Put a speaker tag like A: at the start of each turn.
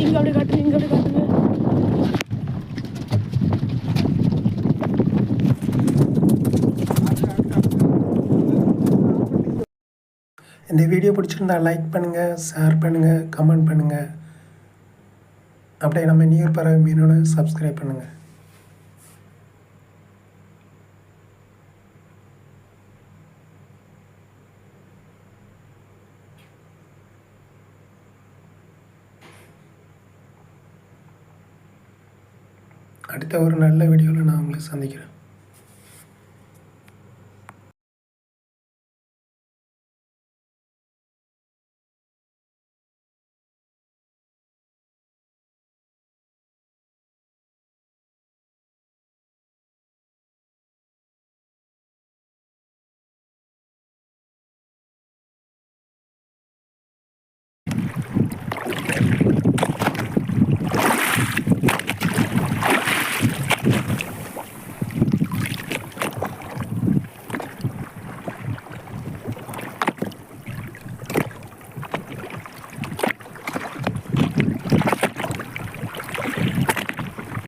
A: இங்கே அப்படியே காட்டுங்க, இங்கே அப்படியே காட்டுங்க. இந்த வீடியோ பிடிச்சிருந்தா லைக் பண்ணுங்கள், ஷேர் பண்ணுங்கள், கமெண்ட் பண்ணுங்கள். அப்படியே நம்ம நீர் பறவை மீனோட சப்ஸ்கிரைப் பண்ணுங்கள். அடுத்த ஒரு நல்ல வீடியோவில் நான் உங்களை சந்திக்கிறேன்.